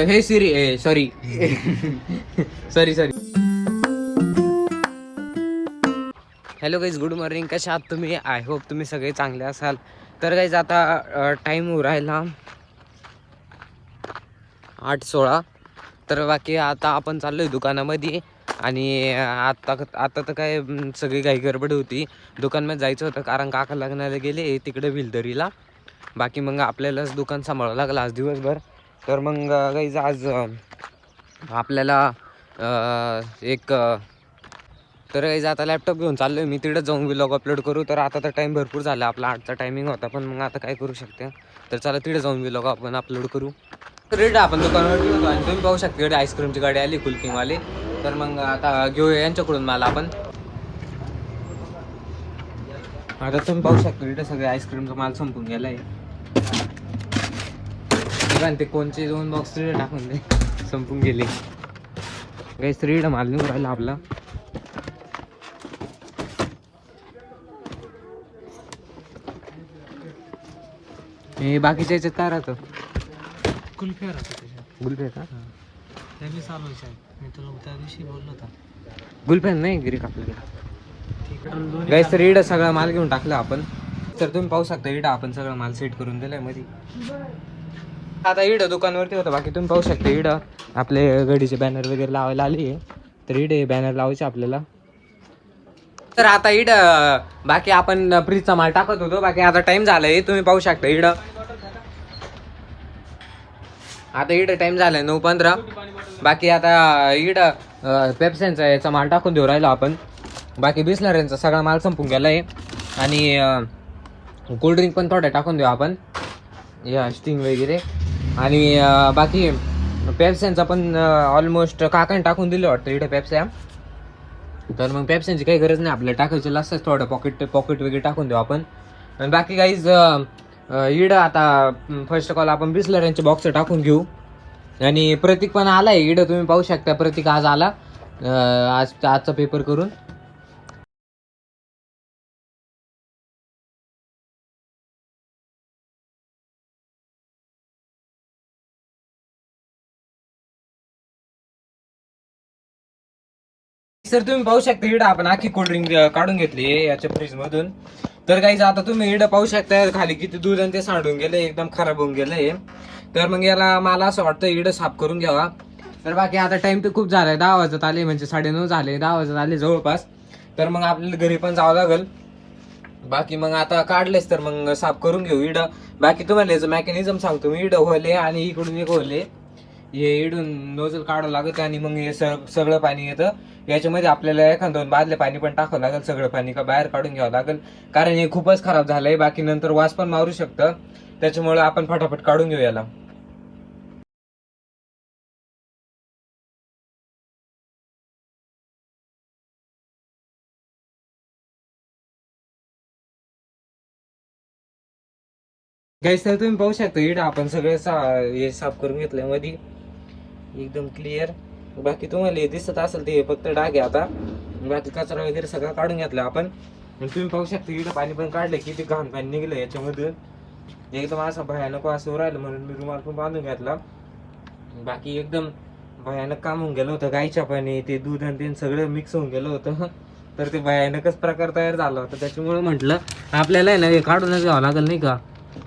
हे Siri sorry sorry sorry. Hello guys, good morning. कशा आहात तुम्ही? आय होप तुम्ही सगळे चांगले असाल. तर गाईज आता टाईम राहिला 8:16. तर बाकी आता आपण चाललो आहे दुकानामध्ये. आणि आता तर काय सगळी काही गडबड होती. दुकानमध्ये जायचं होतं कारण काका लग्नाला गेले तिकडे विलदरीला. बाकी मग आपल्यालाच दुकान सांभाळावं लागलं आज दिवसभर. तर मग गाईज आज आपल्याला एक तर गाईज आता लॅपटॉप घेऊन चाललो आहे मी. तिकडे जाऊन व्लॉग अपलोड करू. तर आता तर टाईम भरपूर झाला, आपला 8चा टायमिंग होता. पण मग आता काय करू शकते. तर चला तिकडे जाऊन व्लॉग आपण अपलोड करू. रेट आपण दुकानावरती होतो आणि तुम्ही पाहू शकता इकडे आईस्क्रीमची गाडी आली कुलकिंगवाली. तर मग आता घेऊया यांच्याकडून माल आपण. आता तुम्ही पाहू शकता इकडे सगळे आईस्क्रीमचा माल संपून गेलाय. ते कोणचे 2 बॉक्स तिकडे टाकून दे संपून गेले. काही स्त्रीड माल निघून राहिला आपला. हे बाकीच्या याच्यात काय राहतं? कुल्फ्या राहतात त्याच्यात. गुलफे का? त्यांनी चालवायचं आहे. मी तुला त्या दिवशी बोललो होता. गुलफेन नाही गिरीक आपल्याला. ठीक आहे. गाईस तर इडं सगळा माल घेऊन टाकला आपण. तर तुम्ही पाहू शकता इडं आपण सगळं माल सेट करून दिलाय मध्ये. आता इडं दुकानवरती होतं. बाकी तुम्ही पाहू शकता इडं आपले गाडीचे बॅनर वगैरे लावायला आली. तर इडे बॅनर लावायचे आपल्याला. तर आता इडं बाकी आपण फ्रीजचा माल टाकत होतो. बाकी आता टाइम झालाय तुम्ही पाहू शकता इडं. आता इडं टाइम झालाय 9:15. बाकी आता इडं पेप्सेनचा याचा माल टाकून देऊ राहिलो आपण. बाकी बिस्लरींचा सगळा माल संपून गेलाय. आणि कोल्ड्रिंक पण थोडं टाकून देऊ आपण, या स्टिंग वगैरे. आणि बाकी पेप्सेनचा पण ऑलमोस्ट काकाने टाकून दिलं वाटतं इकडे पेप्स्या. तर मग पेप्सेनची काही गरज नाही आपल्याला टाकायची. लास्टच थोडं पॉकेट वगैरे टाकून देऊ आपण. आणि बाकी काहीच इडं आता फर्स्ट कॉल आपण बिस्लरींचे बॉक्स टाकून घेऊ. आणि प्रतीक पण आलाय इडं तुम्ही पाहू शकता. प्रतीक आज आला आजचा पेपर करून. सर तुम्ही पाहू शकता इडं आपण आखी कोल्ड्रिंक काढून घेतली याच्या फ्रीज मधून. तर काही आता तुम्ही इडं पाहू शकता खाली किती दूध आणि ते सांडून गेले, एकदम खराब होऊन गेले. तर मग याला मला असं वाटतं इडं साफ करून घ्यावा. तर बाकी आता टाइम तर खूप झालाय, 10 वाजत आले, म्हणजे 9:30 झाले, 10 वाजत आले जवळपास. तर मग आपल्याला घरी पण जावं लागेल. बाकी मग आता काढलेच तर मग साफ करून घेऊ इडं. बाकी तुम्हाला याचं मेकॅनिझम सांगतो मी. इडं होले आणि इकडून एक होले, हे इडून नोजल काढावं लागतं आणि मग हे सगळं पाणी येतं याच्यामध्ये. आपल्याला एखादं 2 बादल्या पाणी पण टाकावं लागेल. सगळं पाणी का बाहेर काढून घ्यावं लागेल कारण हे खूपच खराब झालंय. बाकी नंतर वास पण मारू शकतं, त्याच्यामुळे आपण फटाफट काढून घेऊ याला. गाईस तर तुम्ही पाहू शकता इडं आपण सगळे हे साफ करून घेतलंय मध्ये, एकदम क्लिअर. बाकी तुम्हाला हे दिसत असेल ते फक्त डाग आहे. आता बाकी कचरा वगैरे सगळं काढून घेतला आपण. तुम्ही पाहू शकता इकडे पाणी पण काढले, किती घाण पाणी निघलं याच्यामधून. एकदम असं भयानक असं राहिलं म्हणून मी रुमाल पण बांधून घेतला. बाकी एकदम भयानक काम होऊन गेलं होतं. गाईच्या पाणी ते दूध आणि ते सगळं मिक्स होऊन गेलं होतं. तर ते भयानकच प्रकार तयार झाला होता. त्याच्यामुळे म्हटलं आपल्याला आहे ना हे काढूनच घ्यावं लागेल नाही का.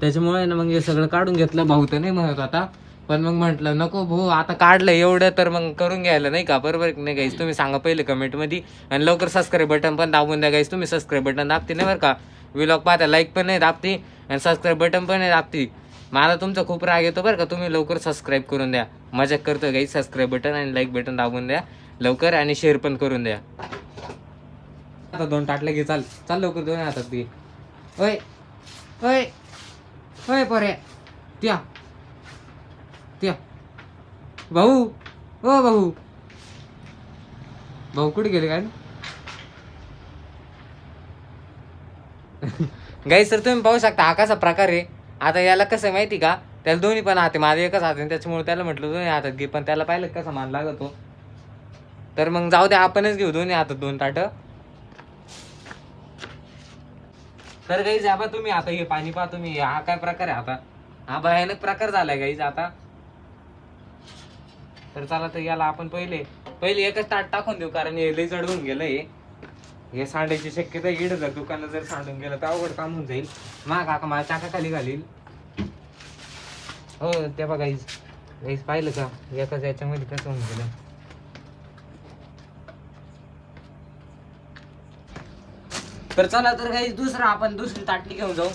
त्याच्यामुळे ना मग हे सगळं काढून घेतलं. भाऊ तर नाही म्हणत आता, पण मग म्हटलं नको भाऊ आता काढलं एवढं तर मग करून घ्यायला नाही का. बरोबर नाही गाईस, तुम्ही सांगा पहिले कमेंटमध्ये. आणि लवकर सबस्क्राईब बटन पण दाबून द्या गाईस. तुम्ही सबस्क्राईब बटन दाबते नाही बरं का. व्लॉग पाहता लाईक पण नाही दाबते आणि सबस्क्राईब बटन पण नाही दाबते. मला तुमचा खूप राग येतो बरं का. तुम्ही लवकर सबस्क्राईब करून द्या. मजाक करतो गाईस. सबस्क्राईब बटन आणि लाईक बटन दाबून द्या लवकर आणि शेअर पण करून द्या. आता 2 ताटले घे, चाल लवकर 2 हातात घे. ओय ओय ओय पोरे, त्या भाऊ, ओ भाऊ कुठे गेले काय? गाईस तर तुम्ही पाहू शकता हा कसा प्रकार आहे. आता याला कसं आहे माहिती का, त्याला दोन्ही पण हाते, माझे एकच हात आहे, त्याच्यामुळे त्याला म्हटलं दोन्ही हातात घे. पण त्याला पाहिलं कसा मान लागतो. तर मग जाऊ द्या, आपणच घेऊ दोन्ही हातात 2 ताटं. तर गाईज आता तुम्ही आता हे पाणी पहा तुम्ही, हा काय प्रकार आहे आता. हा भयानक प्रकार झालाय गाईज आता. तर चला तर याला आपण पहिले एकच ताट टाकून देऊ, कारण हे लय जड होऊन गेलं हे सांडायची शक्यता आहे. इकडे जर दुकानात जर सांडून गेलं तर अवघड काम होऊन जाईल. मा काका मला चाकाखाली घालील. हो ते बघा गाईस पाहिलं का एकाच याच्यामध्ये कसं होऊन गेलं. तर चला तर गाईस आपण दुसरी ताटली घेऊन जाऊ.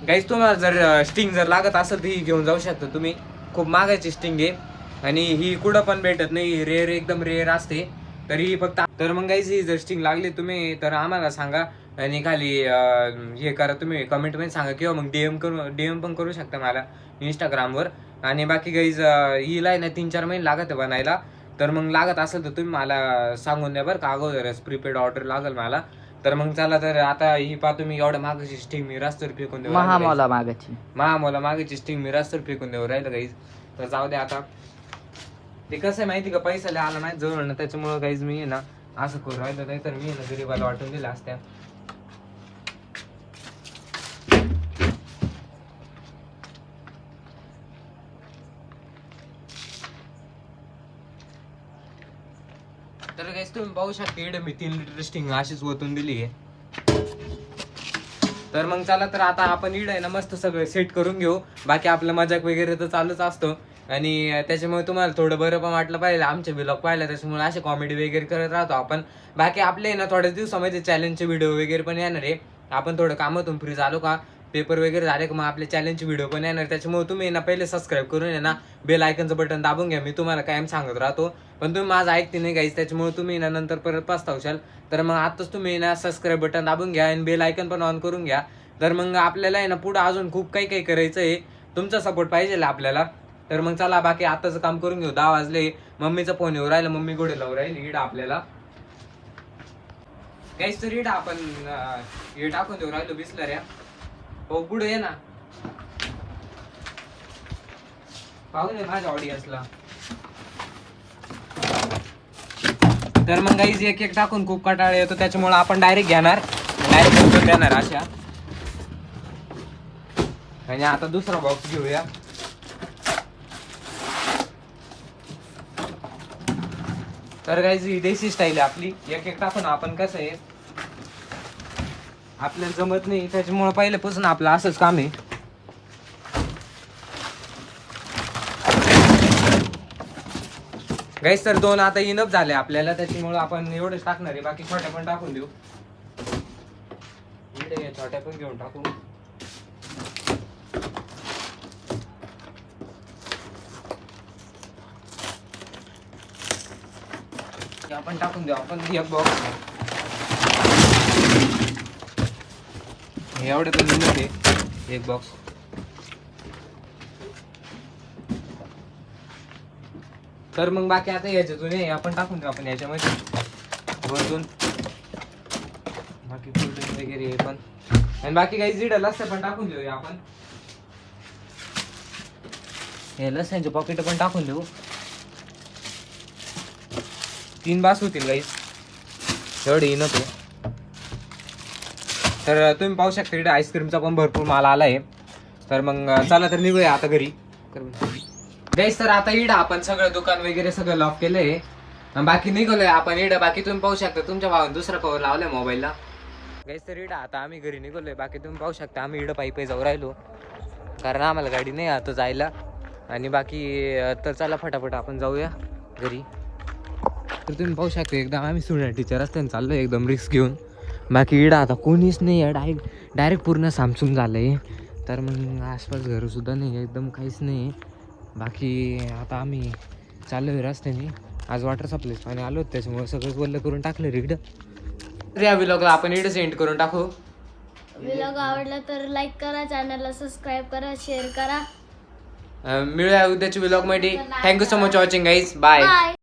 गाईस तुम्हाला जर स्टिंग जर लागत असेल तर ही घेऊन जाऊ शकता तुम्ही. खूप महागाची स्टिंग आहे आणि ही कुठं पण भेटत नाही, रेअर एकदम रेअर असते. तरी फक्त तर मग गाईस ही जर स्टिंग लागली तुम्ही तर आम्हाला सांगा आणि खाली हे करा, तुम्ही कमेंट मध्ये सांगा किंवा मग डीएम पण करू शकता मला इंस्टाग्रामवर. आणि बाकी गाईज हिला आहे ना 3-4 महिने लागत आहे बनायला. तर मग लागत असेल तर तुम्ही मला सांगून द्या बरं का अगोदरच, प्रीपेड ऑर्डर लागेल मला. तर मग चला तर आता ही पहा तुम्ही एवढ्या मागाची स्टिंग मी रस्त्यावर फेकून देऊ महामोला मागाची स्टिंग मी रस्त्यावर फेकून देऊ राहिलं गाईज. तर जाऊ दे आता. ते कसं आहे माहिती का, पैसा लय आला नाही जवळ ना, त्याच्यामुळे गाईज मी आहे ना असं करू राहिलं. नाही तर मी ना गरीबाला वाटून दिला असत्या. तर गाईस तुम्ही पाहू शकता इकडे मी 3 लिटर स्टिंग अशीच ओतून दिली आहे. तर मग चला तर आता आपण इकडे आहे ना मस्त सगळं सेट करून घेऊ. बाकी आपलं मजाक वगैरे तर चालूच असतो आणि त्याच्यामुळे तुम्हाला थोडं बरं पण वाटलं पाहिजे आमचे ब्लॉग पाहिला, त्याच्यामुळे असे कॉमेडी वगैरे करत राहतो आपण. बाकी आपले ना थोड्याच दिवसामध्ये चॅलेंजचे व्हिडिओ वगैरे पण येणार आहे. आपण थोडं कामातून फ्री झालो का, पेपर वगैरे झाले का मग आपले चॅलेंजचे व्हिडिओ पण येणार. त्याच्यामुळे तुम्ही ना पहिले सबस्क्राईब करून आहे ना बेल आयकनचं बटन दाबून घ्या. मी तुम्हाला कायम सांगत राहतो पण तुम्ही माझं ऐकते नाही गाईस, त्याच्यामुळे तुम्ही ना नंतर परत पस्तावशाल. तर मग आताच तुम्ही ना सबस्क्राईब बटन दाबून घ्या आणि बेल आयकन पण ऑन करून घ्या. तर मग आपल्याला आहे ना पुढे अजून खूप काही करायचं आहे. तुमचा सपोर्ट पाहिजे आपल्याला. तर मग चला बाकी आताचं काम करून घेऊ. 10 वाजले. मम्मीचा फोन येऊ राहिला, मम्मी गोडे लावून राहील इड आपल्याला काहीच तर इड आपण हे टाकून देऊ राहिलो बिसलऱ्या. हो पुढे ये ना, पाहू दे माझ्या ऑडियन्सला. तर मग गाईज एक टाकून खूप कटाळा येतो, त्याच्यामुळे आपण डायरेक्ट देणार अशा. आणि आता दुसरा बॉक्स घेऊया. तर गाईज ही देशी स्टाईल आहे आपली. एक टाकून आपण कसं आहे आपल्याला जमत नाही, त्याच्यामुळे पहिल्यापासून आपलं असंच काम आहे. गाईस तर 2 आता इनफ झाले आपल्याला, त्याच्यामुळे आपण एवढंच टाकणार आहे. बाकी छोट्या पण टाकून देऊ. इकडे छोट्या पण घेऊन टाकू. आपण टाकून देऊ आपण एक बॉक्स. एवढे पण इनफ आहे एक बॉक्स. तर मग बाकी आता याच्यातून आपण टाकून देऊ आपण याच्यामध्ये वरतून बाकी कोल्ड्रिंक वगैरे हे पण. आणि बाकी काही जिडल असते पण टाकून देऊया आपण. हे लसणाचे पॉकेट पण टाकून देऊ. 3 बास होतील गाईस, एवढे इनफ आहे. तर तुम्ही पाहू शकता इकडे आईस्क्रीमचा पण भरपूर माल आला आहे. तर मग चला तर निघूया आता घरी गाईस. तर आता इडं आपण सगळं दुकान वगैरे सगळं लॉक केलंय. बाकी निघालोय आपण इडं. बाकी तुम्ही पाहू शकता तुमच्या भावाने दुसरा कवर लावलाय मोबाईलला गाईस. तर इडं आता आम्ही घरी निघालोय. बाकी तुम्ही पाहू शकता आम्ही इडं पायी जाऊ राहिलो, कारण आम्हाला गाडी नाही आता जायला. आणि बाकी तर चला फटाफट आपण जाऊया घरी. तर तुम्ही पाहू शकता एकदम आम्ही स्टुडंट टीचर रस्त्याने चाललो एकदम रिस्क घेऊन. बाकी इडं आता कोणीच नाही आहे, डायरेक्ट पूर्ण सामसूम झालं आहे. तर मग आसपास घरंसुद्धा नाही, एकदम काहीच नाही. बाकी आता आम्ही चाललो आहे रस्त्याने. आज वॉटर सप्लाय पाणी आलो, त्याच्यामुळे सगळंच वल्ल करून टाकलं इकडं. तर या व्लॉगला आपण इकडं सेंड करून टाकू. व्लॉग आवडला तर लाईक करा, चॅनलला सबस्क्राईब करा, शेअर करा. मिळूया उद्याच्या व्लॉगमध्ये. Thank you so much watching guys. Bye.